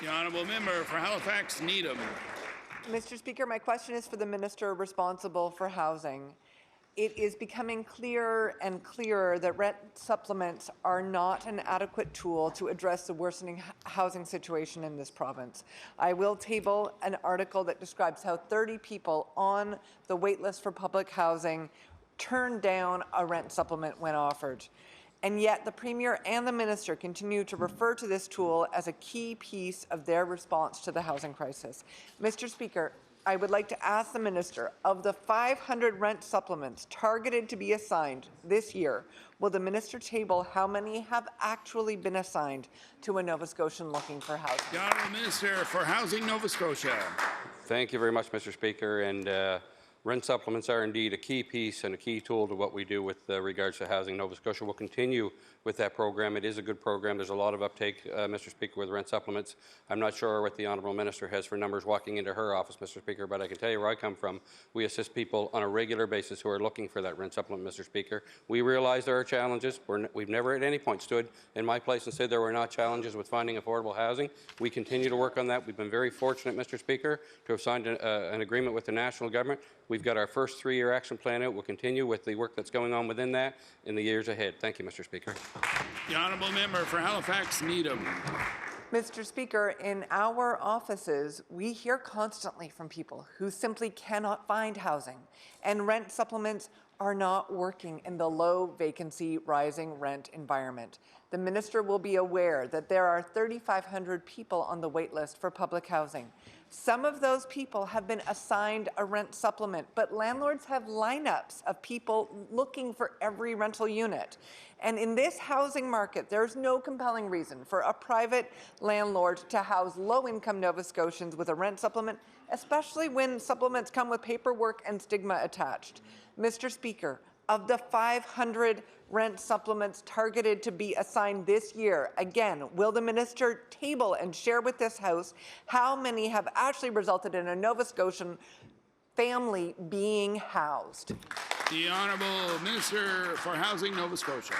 The honourable member for Halifax Needham. Mr. Speaker, my question is for the Minister responsible for housing. It is becoming clearer and clearer that rent supplements are not an adequate tool to address the worsening housing situation in this province. I will table an article that describes how 30 people on the wait list for public housing turned down a rent supplement when offered. And yet the Premier and the Minister continue to refer to this tool as a key piece of their response to the housing crisis. Mr. Speaker, I would like to ask the Minister, of the 500 rent supplements targeted to be assigned this year, will the Minister table how many have actually been assigned to a Nova Scotian looking for housing? The honourable Minister for Housing, Nova Scotia. Thank you very much, Mr. Speaker. And rent supplements are indeed a key piece and a key tool to what we do with regards to housing. Nova Scotia will continue with that program. It is a good program. There's a lot of uptake, Mr. Speaker, with rent supplements. I'm not sure what the Honourable Minister has for numbers walking into her office, Mr. Speaker, but I can tell you where I come from. We assist people on a regular basis who are looking for that rent supplement, Mr. Speaker. We realize there are challenges. We've never at any point stood in my place and said there were not challenges with finding affordable housing. We continue to work on that. We've been very fortunate, Mr. Speaker, to have signed an agreement with the national government. We've got our first 3-year action plan out. We'll continue with the work that's going on within that in the years ahead. Thank you, Mr. Speaker. The honourable member for Halifax Needham. Mr. Speaker, in our offices, we hear constantly from people who simply cannot find housing, and rent supplements are not working in the low vacancy, rising rent environment. The Minister will be aware that there are 3,500 people on the wait list for public housing. Some of those people have been assigned a rent supplement, but landlords have lineups of people looking for every rental unit. And in this housing market, there's no compelling reason for a private landlord to house low-income Nova Scotians with a rent supplement, especially when supplements come with paperwork and stigma attached. Mr. Speaker, of the 500 rent supplements targeted to be assigned this year, again, will the Minister table and share with this House how many have actually resulted in a Nova Scotian family being housed? The honourable Minister for Housing, Nova Scotia.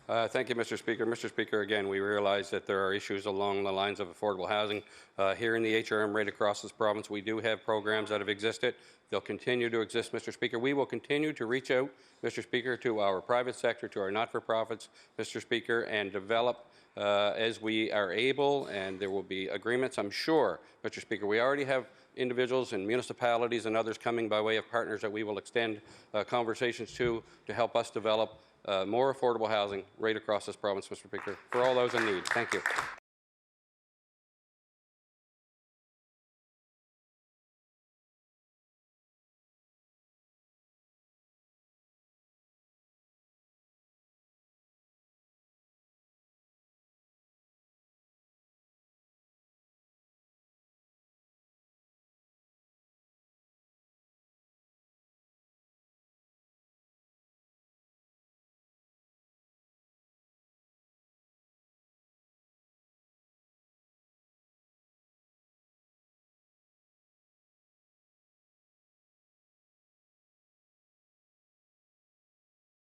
Thank you, Mr. Speaker. Mr. Speaker, again, we realize that there are issues along the lines of affordable housing. Here in the HRM right across this province, we do have programs that have existed. They'll continue to exist, Mr. Speaker. We will continue to reach out, Mr. Speaker, to our private sector, to our not-for-profits, Mr. Speaker, and develop as we are able, and there will be agreements, I'm sure, Mr. Speaker. We already have individuals and municipalities and others coming by way of partners that we will extend conversations to help us develop more affordable housing right across this province, Mr. Speaker, for all those in need. Thank you.